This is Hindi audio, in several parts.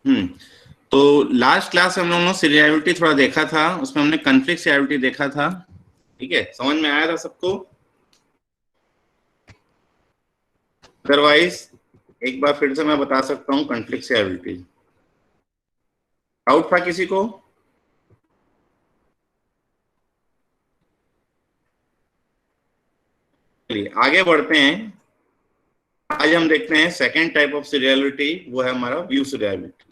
हम्म तो लास्ट क्लास में हम लोगों ने सीरियलिटी थोड़ा देखा था, उसमें हमने कॉन्फ्लिक्ट सीरियलिटी देखा था। ठीक है, समझ में आया था सबको? अदरवाइज एक बार फिर से मैं बता सकता हूँ कॉन्फ्लिक्ट सीरियलिटी। डाउट था किसी को? चलिए आगे बढ़ते हैं। आज हम देखते हैं सेकेंड टाइप ऑफ सीरियलिटी, वो है हमारा व्यू सीरियलिटी।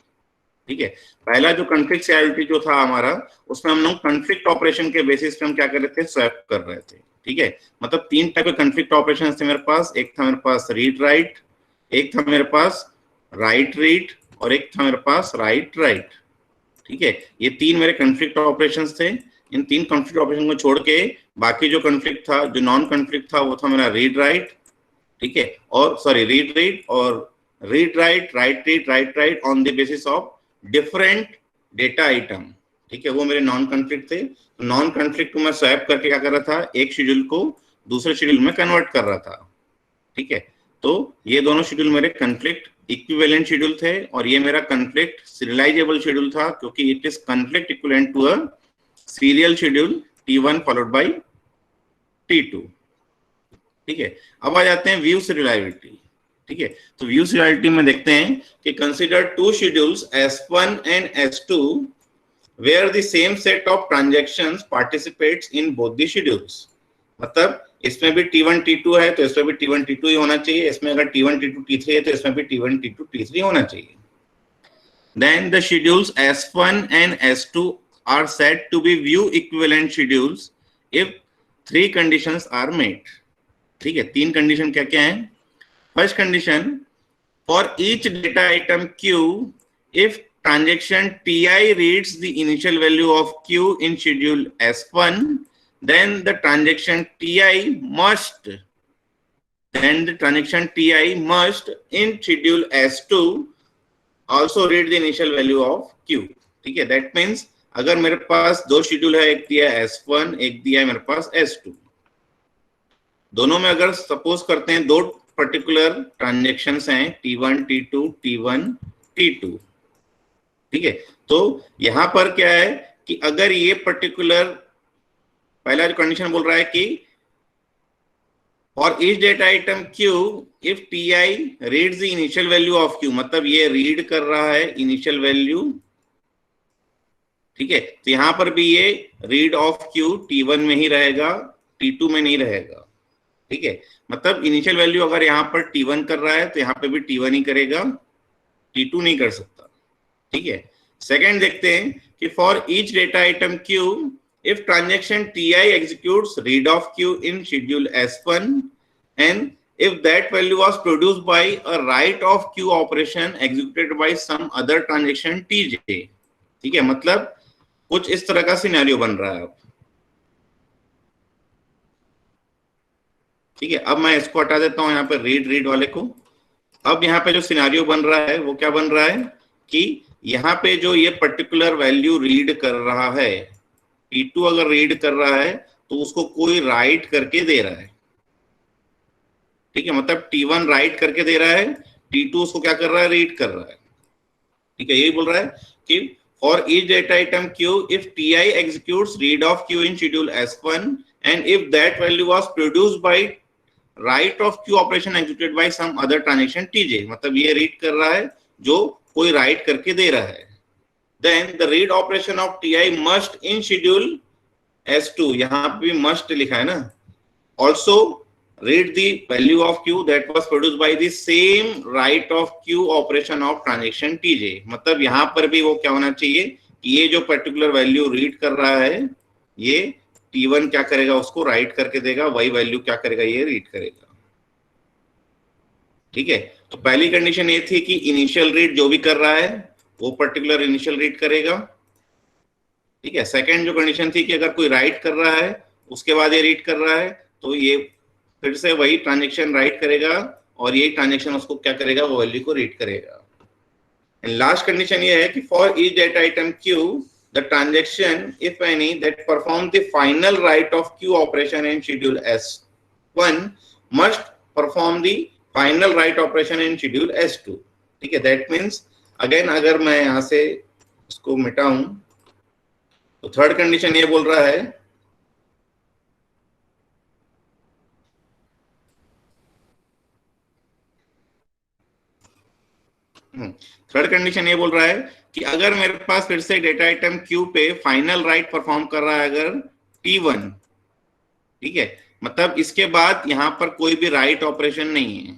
ठीक है, पहला जो कॉन्फ्लिक्ट सीरियलिटी जो था हमारा, उसमें हम लोग कॉन्फ्लिक्ट ऑपरेशन के बेसिस पे हम क्या कर रहे थे, स्वैप कर रहे थे। ठीक है, मतलब तीन टाइप के कॉन्फ्लिक्ट ऑपरेशन थे मेरे पास। एक था मेरे पास रीड राइट, एक था मेरे पास राइट रीड, और एक था मेरे पास राइट राइट। ठीक है, ये तीन मेरे कॉन्फ्लिक्ट ऑपरेशंस थे। इन तीन कॉन्फ्लिक्ट ऑपरेशन को छोड़ के बाकी जो कॉन्फ्लिक्ट था, जो नॉन कॉन्फ्लिक्ट था, वो था मेरा रीड राइट। ठीक है, और सॉरी रीड रीड और read write, right read, right right on the basis of different data item. ठीक है, वो मेरे नॉन कॉन्फ्लिक्ट थे। नॉन कॉन्फ्लिक्ट को मैं स्वैप करके क्या कर रहा था, एक शेड्यूल को दूसरे शेड्यूल में कन्वर्ट कर रहा था। ठीक है, तो ये दोनों शेड्यूल मेरे कॉन्फ्लिक्ट इक्विवेलेंट शेड्यूल थे, और ये मेरा कॉन्फ्लिक्ट सीरियलाइजेबल शेड्यूल था, क्योंकि it is conflict equivalent to a serial schedule T1 followed by T2। ठीक है, अब आ जाते हैं व्यू सीरियलिटी। ठीक है, तो व्यू सीरियलिटी में देखते हैं कि consider two schedules S1 and S2 where the same set of transactions participates in both the schedules। मतलब इसमें भी T1 T2 है तो इसमें भी T1 T2 ही होना चाहिए, इसमें अगर T1 T2 T3 है तो इसमें भी T1 T2 T3 होना चाहिए। Then the schedules S1 and S2 are said to be view equivalent schedules if three conditions are met। ठीक है, तीन कंडीशन क्या क्या है? First condition, for each data item Q, if transaction Ti reads the initial value of Q in schedule S1, then the transaction Ti must in schedule S2 also read the initial value of Q। ठीक है, that means अगर मेरे पास दो शेड्यूल है, एक दिया है S1, एक दिया है मेरे पास S2, दोनों में अगर सपोज करते हैं दो पर्टिकुलर ट्रांजेक्शन्स हैं T1 T2 T1 T2। ठीक है, तो यहां पर क्या है कि अगर ये पर्टिकुलर पहला जो कंडीशन बोल रहा है कि for each data item Q if Ti reads the initial value of Q, मतलब ये रीड कर रहा है इनिशियल वैल्यू। ठीक है, तो यहां पर भी ये रीड ऑफ Q T1 में ही रहेगा, T2 में नहीं रहेगा। ठीक है, मतलब इनिशियल वैल्यू अगर यहाँ पर T1 कर रहा है तो यहाँ पे भी T1 ही करेगा, T2 नहीं कर सकता। ठीक है, सेकंड देखते हैं कि for each data item Q if transaction Ti executes read of Q in schedule S1 and if that value was produced by a write of Q operation executed by some other transaction Tj। ठीक है, मतलब कुछ इस तरह का सिनेरियो बन रहा है अब। ठीक है, अब मैं इसको हटा देता हूं यहाँ पे रीड रीड वाले को। अब यहाँ पे जो सिनेरियो बन रहा है वो क्या बन रहा है कि यहाँ पे जो ये पर्टिकुलर वैल्यू रीड कर रहा है, T2 अगर रीड कर रहा है तो उसको कोई राइट करके दे रहा है। ठीक है, मतलब T1 राइट करके दे रहा है, T2 उसको क्या कर रहा है, रीड कर रहा है। ठीक है, यही बोल रहा है कि for each data item Q if Ti executes read of Q in schedule S1 and if that value was produced by write of Q operation executed by some other transaction Tj, मतलब ये रीड कर रहा है जो कोई राइट करके दे रहा है। Then the read operation of Ti must in schedule S2, यहाँ पे भी मस्ट लिखा है ना, also read the value of Q that was produced by the same write of Q operation of transaction Tj। मतलब यहाँ पर भी वो क्या होना चाहिए कि ये जो पर्टिकुलर वैल्यू रीड कर रहा है ये T1 क्या करेगा, उसको राइट करके देगा, वही वैल्यू क्या करेगा, ये रीड करेगा। ठीक है, तो पहली कंडीशन ये थी कि इनिशियल रीड जो भी कर रहा है वो पर्टिकुलर इनिशियल रीड करेगा। ठीक है, सेकंड जो कंडीशन थी कि अगर कोई राइट कर रहा है उसके बाद ये रीड कर रहा है तो ये फिर से वही ट्रांजेक्शन राइट करेगा और यही ट्रांजेक्शन उसको क्या करेगा, वो वैल्यू को रीड करेगा। एंड लास्ट कंडीशन ये है कि for each data item Q the transaction, if any, that perform the final write of Q operation in schedule S1 must perform the final write operation in schedule S2। ठीक है, that means अगेन अगर मैं यहां से इसको मिटाऊं तो थर्ड कंडीशन ये बोल रहा है थर्ड कंडीशन ये बोल रहा है कि अगर मेरे पास फिर से डेटा आइटम क्यू पे फाइनल राइट परफॉर्म कर रहा है अगर T1, ठीक है, मतलब इसके बाद यहां पर कोई भी राइट ऑपरेशन नहीं है,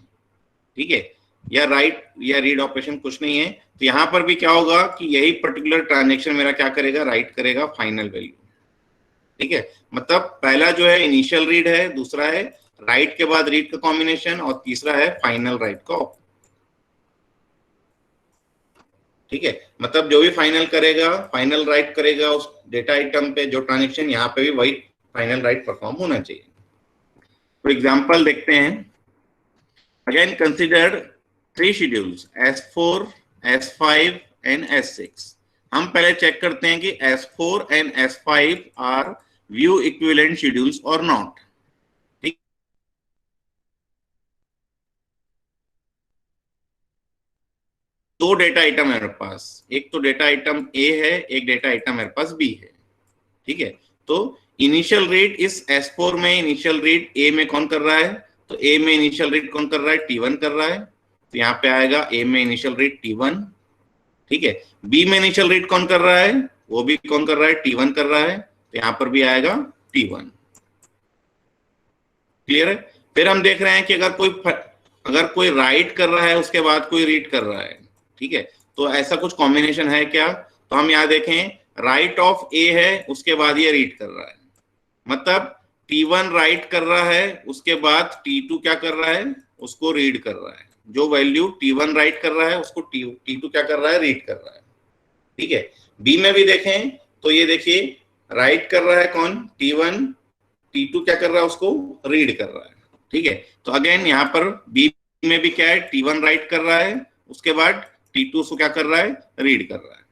ठीक है, या राइट या रीड ऑपरेशन कुछ नहीं है, तो यहां पर भी क्या होगा कि यही पर्टिकुलर ट्रांजेक्शन मेरा क्या करेगा, राइट करेगा फाइनल वैल्यू, ठीक है। मतलब पहला जो है इनिशियल रीड है, दूसरा है राइट के बाद रीड का कॉम्बिनेशन, और तीसरा है फाइनल राइट का, ठीक है। मतलब जो भी फाइनल करेगा, फाइनल राइट करेगा उस डेटा आइटम पे जो ट्रांजेक्शन, यहाँ पे भी वही फाइनल राइट परफॉर्म होना चाहिए। तो एग्जांपल देखते हैं। Again consider 3 schedules S4, S5 and S6। हम पहले चेक करते हैं कि S4 and S5 are view equivalent schedules और नॉट। दो डेटा आइटम है मेरे पास, एक तो डेटा आइटम ए है, एक डेटा आइटम मेरे पास बी है, ठीक है। तो इनिशियल रीड इस S4 में इनिशियल रीड ए में कौन कर रहा है, तो ए में इनिशियल रीड कौन कर रहा है, T1 कर रहा है, तो यहाँ पे आएगा ए में इनिशियल रीड T1, ठीक है। बी में इनिशियल रीड कौन कर रहा है, वो भी कौन कर रहा है, T1 कर रहा है, तो यहाँ पर भी आएगा T1। क्लियर है। फिर हम देख रहे हैं कि अगर कोई राइट कर रहा है उसके बाद कोई रीड कर रहा है, ठीक है, तो ऐसा कुछ कॉम्बिनेशन है क्या, तो हम यहाँ देखें राइट ऑफ ए है, उसके बाद ये रीड कर रहा है, मतलब T1 राइट कर रहा है, उसके बाद T2 क्या कर रहा है, उसको रीड कर रहा है, जो वैल्यू T1 राइट कर रहा है उसको T2 क्या कर रहा है, रीड कर रहा है, ठीक है। बी में भी देखें तो ये देखिए राइट कर रहा है कौन, T1, T2 क्या कर रहा है, उसको रीड कर रहा है, ठीक है। तो अगेन यहाँ पर बी में भी क्या है, T1 राइट कर रहा है, उसके बाद T2 उसको क्या कर रहा है, रीड कर रहा है,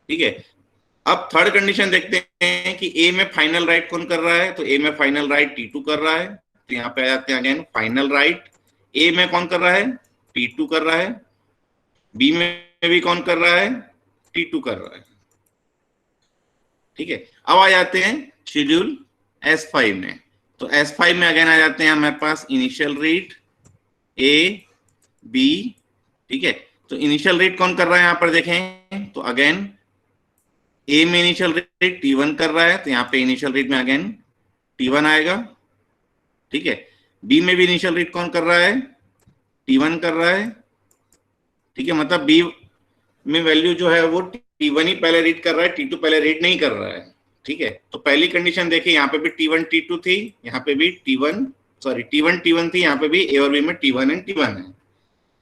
ठीक है। अब थर्ड कंडीशन देखते हैं कि ए में फाइनल राइट कौन कर रहा है, तो ए में फाइनल राइट T2 कर रहा है, तो यहाँ पे आ जाते हैं अगेन फाइनल राइट ए में कौन कर रहा है, T2 कर रहा है, बी में भी कौन कर रहा है, T2 कर रहा है, ठीक है। अब आ जाते हैं शेड्यूल S5 में, तो S5 में अगेन आ जाते हैं हमारे पास इनिशियल रीड ए बी, ठीक है। तो इनिशियल रीड कौन कर रहा है, यहाँ पर देखें तो अगेन ए में इनिशियल रीड T1 कर रहा है, तो यहाँ पे इनिशियल रीड में अगेन T1 आएगा, ठीक है। बी में भी इनिशियल रीड कौन कर रहा है, T1 कर रहा है, ठीक है। मतलब बी में वैल्यू जो है वो T1 ही पहले रीड कर रहा है, T2 पहले रीड नहीं कर रहा है, ठीक है। तो पहली कंडीशन देखिए, यहाँ पे भी T1 T2 थी, यहाँ पे भी T1 T1 थी, यहाँ पे भी ए और बी में T1 एंड T1 है।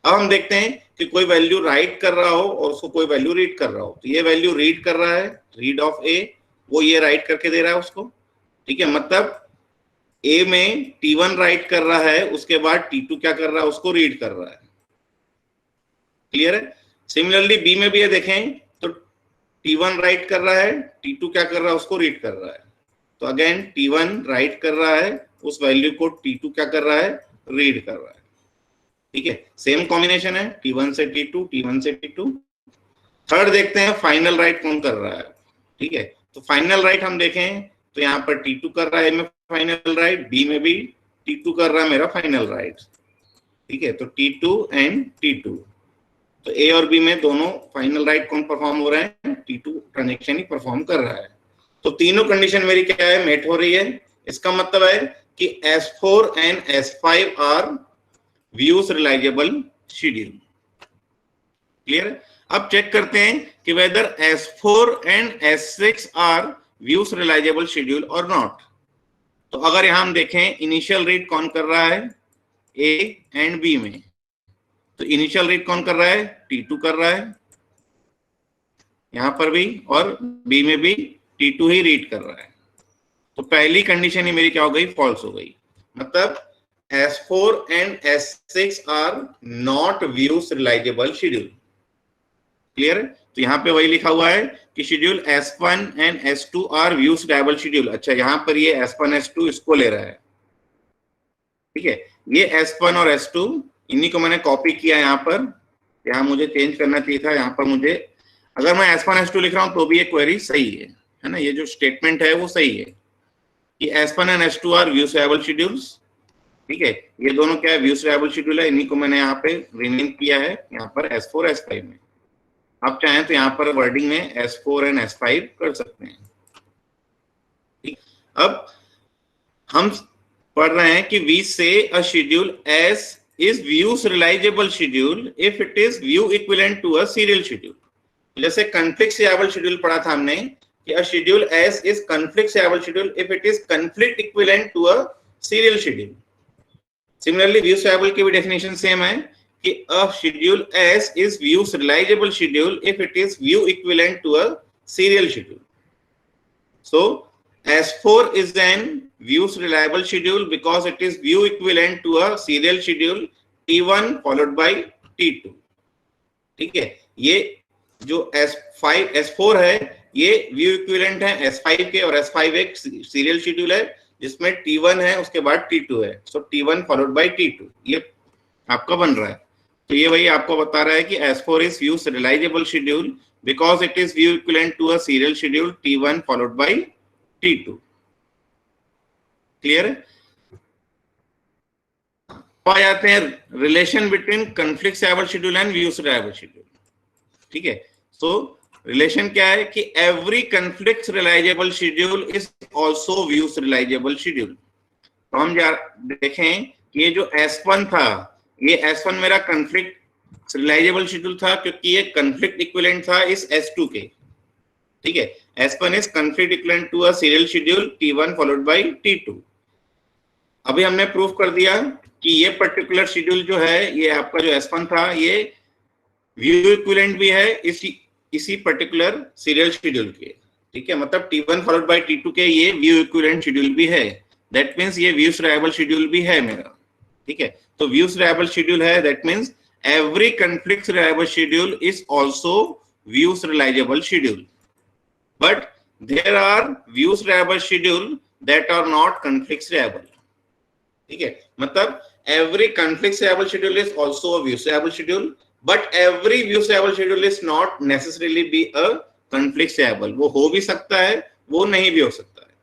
अब हम देखते हैं कि कोई वैल्यू राइट कर रहा हो और उसको कोई वैल्यू रीड कर रहा हो, तो ये वैल्यू रीड कर रहा है, रीड ऑफ ए, वो ये राइट करके दे रहा है उसको, ठीक है। मतलब ए में T1 राइट कर रहा है, उसके बाद T2 क्या कर रहा है, उसको रीड कर रहा है, क्लियर है। सिमिलरली बी में भी ये देखें तो T1 राइट कर रहा है, T2 क्या कर रहा है, उसको रीड कर रहा है, तो अगेन T1 राइट कर रहा है, उस वैल्यू को T2 क्या कर रहा है, रीड कर रहा है, ठीक है। सेम कॉम्बिनेशन है T1 से T2, T1 से T2। थर्ड देखते हैं फाइनल राइट कौन कर रहा है, ठीक है। तो फाइनल राइट हम देखें तो यहाँ पर T2 कर रहा है में फाइनल राइट, बी में भी T2 कर रहा है मेरा फाइनल राइट, ठीक है। तो T2 एंड T2, तो ए और बी में दोनों फाइनल राइट कौन परफॉर्म हो रहा है, T2 ट्रांजेक्शन ही परफॉर्म कर रहा है। तो तीनों कंडीशन मेरी क्या है, मेट हो रही है। इसका मतलब है कि S4 and S5 are views serializable schedule, clear है। अब चेक करते हैं कि whether S4 and S6 are views serializable schedule और नॉट। तो अगर यहां हम देखें इनिशियल रीड कौन कर रहा है, ए एंड बी में, तो इनिशियल रीड कौन कर रहा है, T2 कर रहा है यहां पर भी, और बी में भी T2 ही रीड कर रहा है। तो पहली कंडीशन ही मेरी क्या हो गई, फॉल्स हो गई। मतलब S4 and S6 are not views serializable schedule, clear है। तो यहाँ पे वही लिखा हुआ है कि schedule S1 and S2 are views reliable schedule. अच्छा, यहाँ पर ये S1 S2 इसको ले रहा है, ठीक है। ये S1 और S2 इन्हीं को मैंने कॉपी किया यहाँ पर, यहाँ मुझे चेंज करना चाहिए था, यहाँ पर मुझे, अगर मैं S1 S2 लिख रहा हूँ तो भी ये क्वेरी सही है ना, ये जो स्टेटमेंट है वो सही है कि S1 and S2 are view stable schedules. ठीक है, ये दोनों क्या है, व्यू स्टेबल शेड्यूल है, इन्हीं को मैंने यहाँ पे रीनेम किया है यहाँ पर S4 S5 में। आप चाहें तो यहाँ पर वर्डिंग में S4 एंड S5 कर सकते हैं। ठीक, अब हम पढ़ रहे हैं कि वी से अ schedule S is view serializable schedule if it is view equivalent to a serial schedule। जैसे conflict serializable schedule पढ़ा था हमने कि a schedule S is conflict serializable schedule if it is conflict equivalent to a serial schedule। Similarly view serializable की भी definition same है कि a schedule S is view serializable schedule if it is view equivalent to a serial schedule। So S4 is an view reliable schedule because it is view equivalent to a serial schedule T1 followed by T2। ठीक है, ये जो S5 S4 है ये व्यू इक्विवेलेंट है S5 के, और S5 एक सीरियल शेड्यूल है जिसमें T1 है उसके बाद T2 है, सो T1 followed by T2 ये आपका बन रहा है। तो ये वही आपको बता रहा है कि S4 is view serializable schedule because it is view equivalent to a serial schedule T1 followed by T2। Clear है? आ जाते हैं relation between conflict serializable schedule and view serializable schedule. ठीक है, सो रिलेशन क्या है कि every conflict serializable schedule is also view serializable schedule. तो हम देखें कि ये जो S1 था, ये S1 मेरा कॉन्फ्लिक्ट serializable शेड्यूल था क्योंकि ये कॉन्फ्लिक्ट इक्विवेलेंट था इस S2 के। ठीक है, S1 is conflict equivalent to a serial schedule T1 followed by T2। अभी हमने प्रूफ कर दिया कि ये पर्टिकुलर शेड्यूल जो है, ये आपका जो S1 था, ये व्यू इक्विवेलेंट भी है इसी पर्टिकुलर सीरियल शेड्यूल के। ठीक है, मतलब T1 followed by T2 के ये व्यू इक्विवेलेंट शेड्यूल भी है, दैट मींस ये व्यू serializable शेड्यूल भी है मेरा। ठीक है, तो व्यू serializable शेड्यूल है, that means every conflict serializable schedule is also view serializable schedule. But there are view serializable schedule that are not conflict serializable। ठीक है, मतलब every conflict serializable schedule is also a view serializable schedule, but every view serializable schedule is not necessarily be a conflict serializable। वो हो भी सकता है, वो नहीं भी हो सकता है।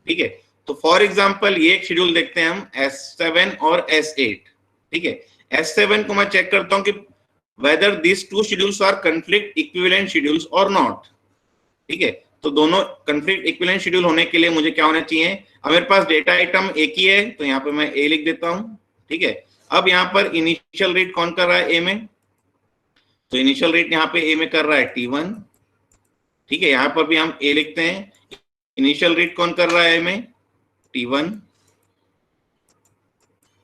ठीक है, तो फॉर एग्जांपल ये एक शेड्यूल देखते हैं हम S7 और S8। ठीक है, S7 को मैं चेक करता हूं कि whether these two schedules are conflict equivalent schedules or not। ठीक है, तो दोनों कॉन्फ्लिक्ट इक्विवेलेंट शेड्यूल होने के लिए मुझे क्या होना चाहिए, अब मेरे पास डेटा आइटम एक ही है तो यहाँ पे मैं ए लिख देता हूँ। ठीक है, अब यहाँ पर इनिशियल रीड कौन कर रहा है ए में, तो इनिशियल रीड यहाँ पे ए में कर रहा है T1। ठीक है, यहाँ पर भी हम ए लिखते हैं, इनिशियल रीड कौन कर रहा है ए में, T1।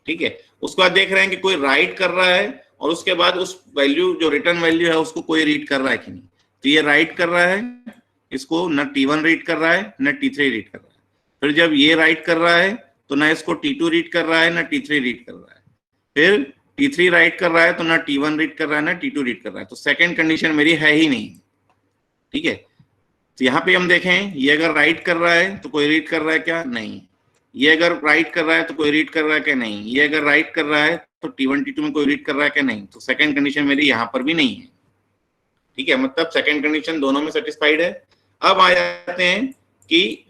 ठीक है, उसके बाद देख रहे हैं कि कोई राइट कर रहा है और उसके बाद उस वैल्यू जो रिटर्न वैल्यू है उसको कोई रीड कर रहा है कि नहीं, तो ये राइट कर रहा है, इसको न T1 रीड कर रहा है न T3 रीड कर रहा है। फिर जब ये राइट कर रहा है तो ना इसको T2 रीड कर रहा है ना T3 रीड कर रहा है। फिर T3 राइट कर रहा है तो ना T1 रीड कर रहा है ना T2 रीड कर रहा है, तो सेकंड कंडीशन मेरी है ही नहीं। ठीक है, तो यहाँ पे हम देखें ये अगर राइट कर रहा है तो कोई रीड कर रहा है क्या, नहीं। ये अगर राइट कर रहा है तो कोई रीड कर रहा है क्या, नहीं। ये अगर राइट कर रहा है तो T1 T2 में कोई रीड कर रहा है क्या, नहीं। तो सेकंड कंडीशन मेरी यहाँ पर भी नहीं है। ठीक है, मतलब सेकंड कंडीशन दोनों में सेटिस्फाइड है। अब आ जाते हैं कि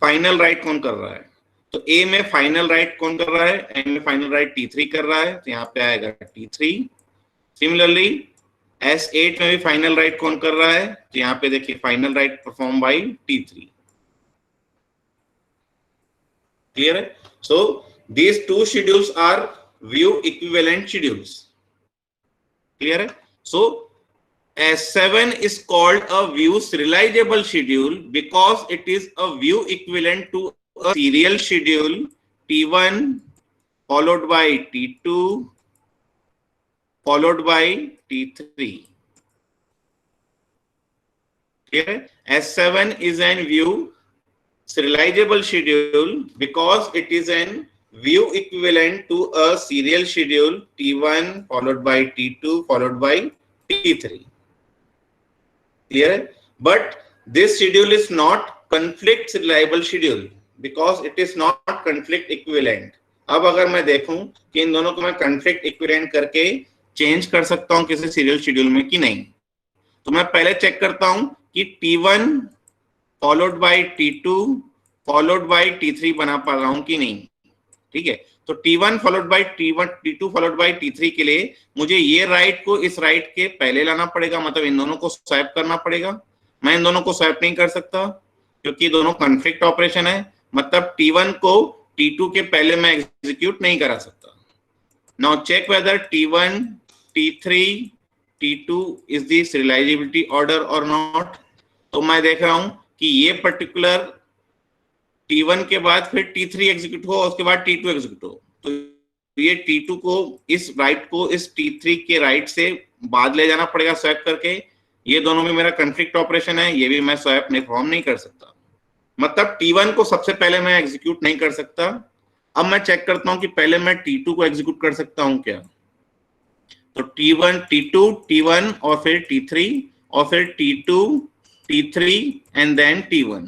फाइनल राइट कौन कर रहा है, तो ए में फाइनल राइट कौन कर रहा है, ए में फाइनल राइट T3 कर रहा है, तो यहाँ पे आएगा T3। सिमिलरली S8 में भी फाइनल राइट कौन कर रहा है, तो यहाँ पे देखिए final write perform by T3। Clear है? So these two schedules are view equivalent schedules. Clear है? सो S7 is called a view serializable schedule because it is a view equivalent to a serial schedule T1 followed by T2 followed by T3। Clear? S7 is an view serializable schedule because it is an view equivalent to a serial schedule T1 followed by T2 followed by T3। Clear? But this schedule is not conflict serializable schedule because it is not conflict equivalent। अब अगर मैं देखूं कि इन दोनों को मैं conflict equivalent करके चेंज कर सकता हूं किसी सीरियल शेड्यूल में कि नहीं। तो मैं पहले चेक करता हूं कि T1 followed by T2 followed by T3 बना पा रहा हूं कि नहीं। ठीक है, तो T1 followed bye T1 T2 followed by T3 के लिए मुझे ये राइट को इस राइट के पहले लाना पड़ेगा, मतलब इन दोनों को स्वैप करना पड़ेगा। मैं इन दोनों को स्वैप नहीं कर सकता क्योंकि दोनों कॉन्फ्लिक्ट ऑपरेशन है, मतलब T1 को T2 के पहले मैं एग्जीक्यूट नहीं करा सकता। Now check whether T1 T3 T2 is the serializability order और नॉट। तो मैं देख रहा हूं कि ये पर्टिकुलर T1 के बाद फिर T3 एग्जीक्यूट हो, उसके बाद T2 एग्जीक्यूट हो, तो ये T2 को इस राइट को इस T3 के राइट से बाद ले जाना पड़ेगा स्वैप करके। ये दोनों में मेरा कॉन्फ्लिक्ट ऑपरेशन है, ये भी मैं स्वैप नहीं परफॉर्म नहीं कर सकता, मतलब T1 को सबसे पहले मैं एग्जीक्यूट नहीं कर सकता। अब मैं चेक करता हूं कि पहले मैं T2 को एग्जीक्यूट कर सकता हूं क्या। तो T1 T2 T1 और फिर T3 और फिर T2 T3 and then T1,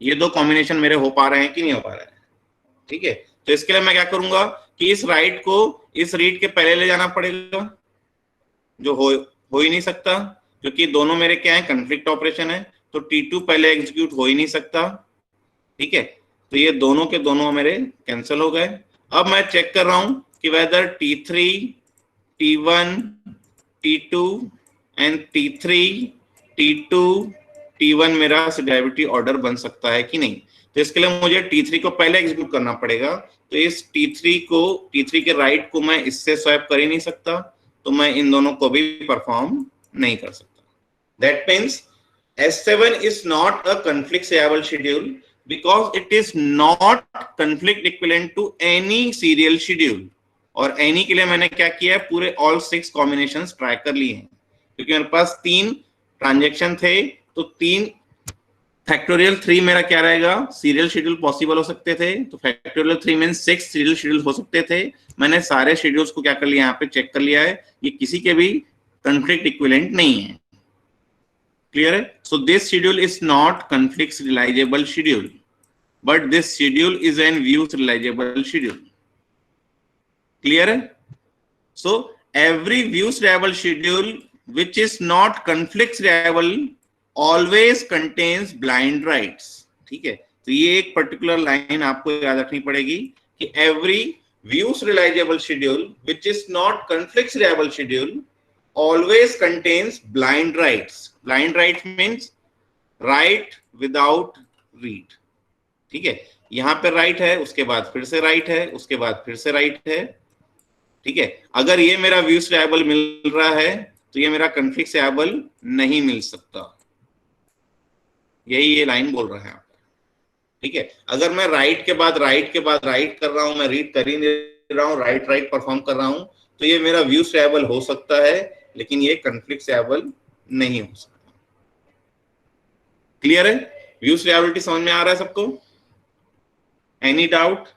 ये दो कॉम्बिनेशन मेरे हो पा रहे हैं कि नहीं हो पा रहे हैं। ठीक है, तो इसके लिए मैं क्या करूंगा कि इस राइट को इस रीड के पहले ले जाना पड़ेगा, जो हो ही नहीं सकता क्योंकि दोनों मेरे क्या है, कॉन्फ्लिक्ट ऑपरेशन है, तो T2 पहले एग्जीक्यूट हो ही नहीं सकता। ठीक है, तो ये दोनों के दोनों मेरे कैंसिल हो गए। अब मैं चेक कर रहा हूं कि weather T3 T1 T2 and T3 T2 T1 मेरा सीरियलिटी ऑर्डर बन सकता है कि नहीं। तो इसके लिए मुझे T3 को पहले एग्जीक्यूट करना पड़ेगा, तो इस T3 के राइट को मैं इससे स्वैप कर ही नहीं सकता, तो मैं इन दोनों को भी परफॉर्म नहीं कर सकता। That means S7 is not a conflict serial schedule because it is not conflict equivalent to any serial schedule। और any के लिए मैंने क्या किया है, पूरे all 6 combinations ट्राई कर लिए हैं क्योंकि मेरे पास 3 ट्रांजेक्शन थे, तो 3 फैक्टोरियल 3 मेरा क्या रहेगा, सीरियल शेड्यूल पॉसिबल हो सकते थे, तो फैक्टोरियल 3 मीन 6 सीरियल शेड्यूल हो सकते थे। मैंने सारे शेड्यूल्स को क्या कर लिया, यहाँ पे चेक कर लिया है, ये किसी के भी कॉन्फ्लिक्ट इक्विवेलेंट नहीं है। क्लियर है? So this schedule is not conflict serializable schedule, but this schedule is an view serializable schedule। Clear है? So every view serializable schedule which is not conflict serializable always contains blind writes। ठीक है, तो ये एक पर्टिकुलर लाइन आपको याद रखनी पड़ेगी कि every view serializable schedule which is not conflict serializable schedule always contains blind writes। blind write means write without read। ठीक है, यहां पे राइट है, उसके बाद फिर से राइट है, उसके बाद फिर से राइट है। ठीक है, अगर ये मेरा व्यू serializable मिल रहा है तो ये मेरा conflict serializable नहीं मिल सकता, यही ये लाइन बोल रहा है। ठीक है, अगर मैं राइट के बाद राइट के बाद राइट कर रहा हूं, मैं रीड कर ही नहीं रहा हूं, राइट राइट परफॉर्म कर रहा हूं, तो ये मेरा व्यू serializable हो सकता है लेकिन ये conflict serializable नहीं हो सकता। क्लियर है? व्यू serializability समझ में आ रहा है सबको? Any doubt?